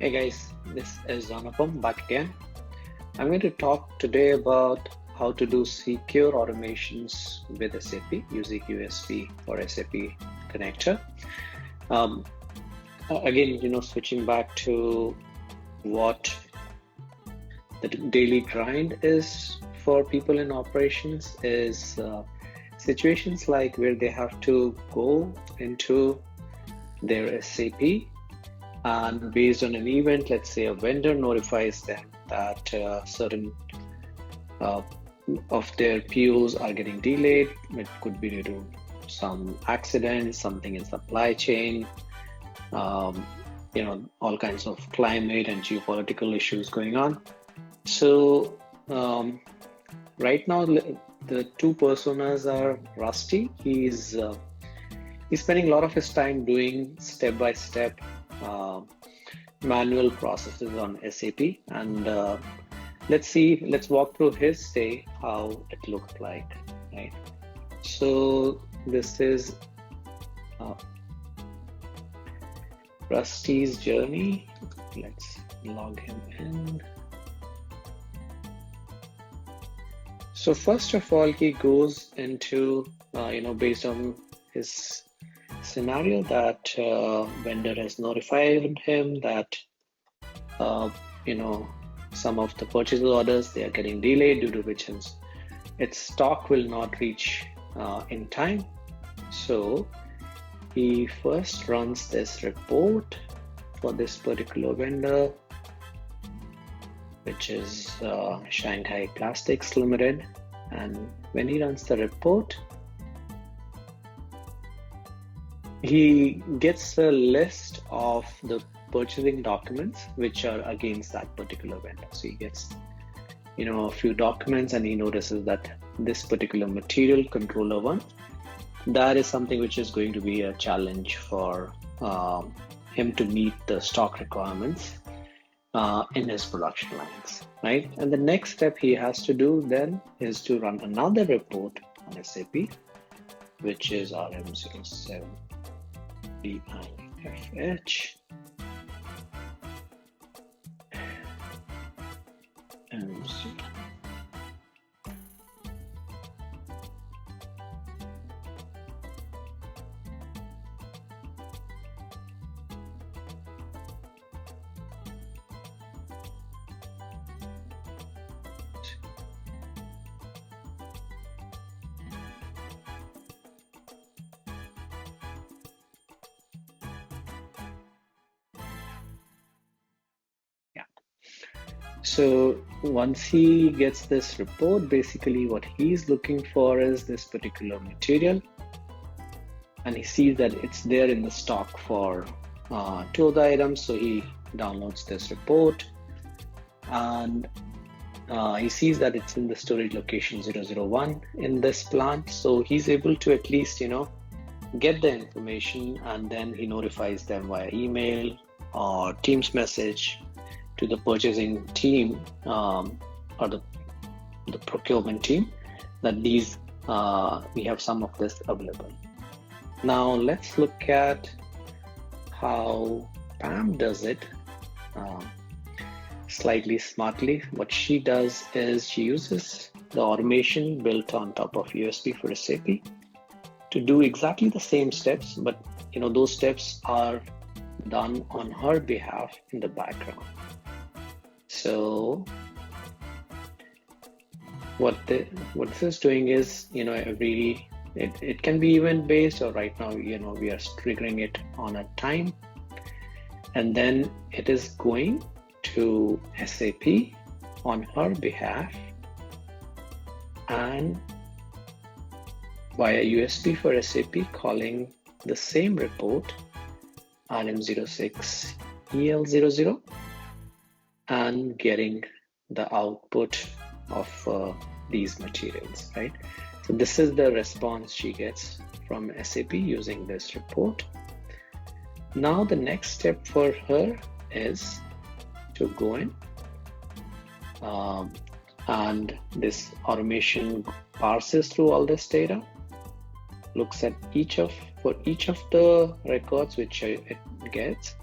Hey guys, this is Anupam back again. I'm going to talk today about how to do secure automations with SAP using USB or SAP connector. Again, switching back to what the daily grind is for people in operations is situations like where they have to go into their SAP, and based on an event, let's say a vendor notifies them that certain of their POs are getting delayed. It could be due to some accident, something in supply chain, all kinds of climate and geopolitical issues going on. So right now, the two personas are Rusty. He's spending a lot of his time doing step-by-step manual processes on SAP, and let's walk through his day, how it looked like, right? So this is Rusty's journey. Let's log him in. So first of all, he goes into based on his scenario that vendor has notified him that some of the purchase orders, they are getting delayed, due to which its stock will not reach in time. So he first runs this report for this particular vendor, which is Shanghai Plastics Limited. And when he runs the report, he gets a list of the purchasing documents which are against that particular vendor. So he gets, a few documents, and he notices that this particular material, controller one, that is something which is going to be a challenge for him to meet the stock requirements in his production lines, right? And the next step he has to do then is to run another report on SAP, which is RM07. DIFH and so once he gets this report, basically what he's looking for is this particular material, and he sees that it's there in the stock for two of the items. So he downloads this report, and he sees that it's in the storage location 001 in this plant. So he's able to at least get the information, and then he notifies them via email or Teams message to the purchasing team or the procurement team that these we have some of this available. Now let's look at how Pam does it slightly smartly. What she does is she uses the automation built on top of USB for SAP to do exactly the same steps, but those steps are done on her behalf in the background. So what this is doing is, it can be event based, or right now, we are triggering it on a time, and then it is going to SAP on her behalf, and via USB for SAP calling the same report RM06 EL00 and getting the output of these materials, right? So this is the response she gets from SAP using this report. Now the next step for her is to go in and this automation parses through all this data, looks at each of the records which it gets,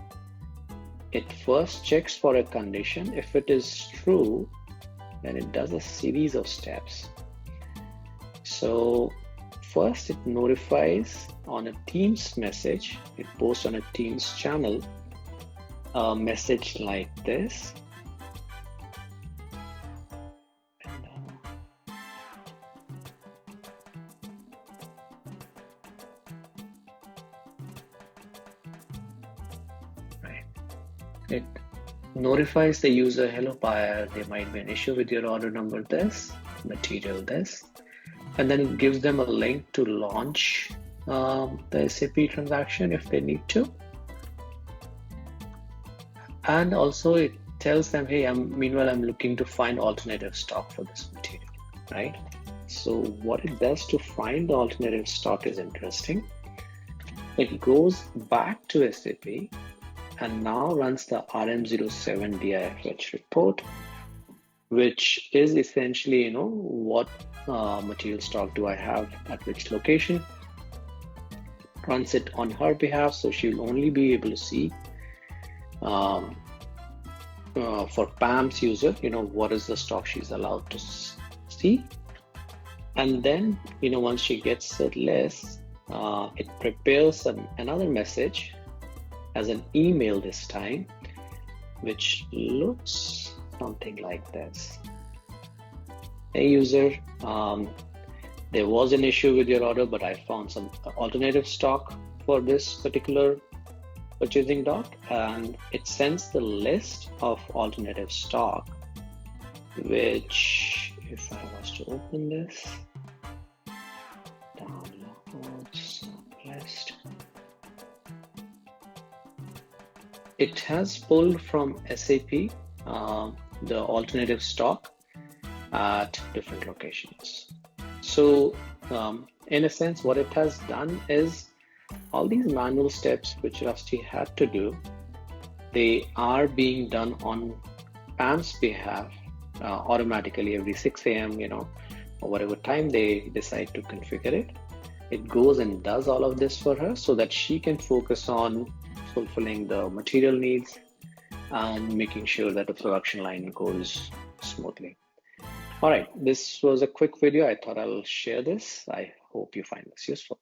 it first checks for a condition. If it is true, then it does a series of steps. So first it notifies on a Teams message, it posts on a Teams channel a message like this. It notifies the user, hello buyer, there might be an issue with your order number this, material this, and then it gives them a link to launch the SAP transaction if they need to. And also it tells them, hey, meanwhile I'm looking to find alternative stock for this material, right? So what it does to find the alternative stock is interesting. It goes back to SAP and now runs the RM07 DIFH report, which is essentially, what material stock do I have at which location. Runs it on her behalf, so she'll only be able to see for Pam's user, what is the stock she's allowed to see. And then, once she gets a list, it prepares another message as an email this time, which looks something like this. Hey user, there was an issue with your order, but I found some alternative stock for this particular purchasing doc, and it sends the list of alternative stock, which, if I was to open this, downloads list, it has pulled from SAP the alternative stock at different locations. So in a sense, what it has done is all these manual steps which Rusty had to do, they are being done on Pam's behalf automatically every 6 a.m., or whatever time they decide to configure it. It goes and does all of this for her so that she can focus on fulfilling the material needs and making sure that the production line goes smoothly. All right, this was a quick video. I thought I'll share this. I hope you find this useful.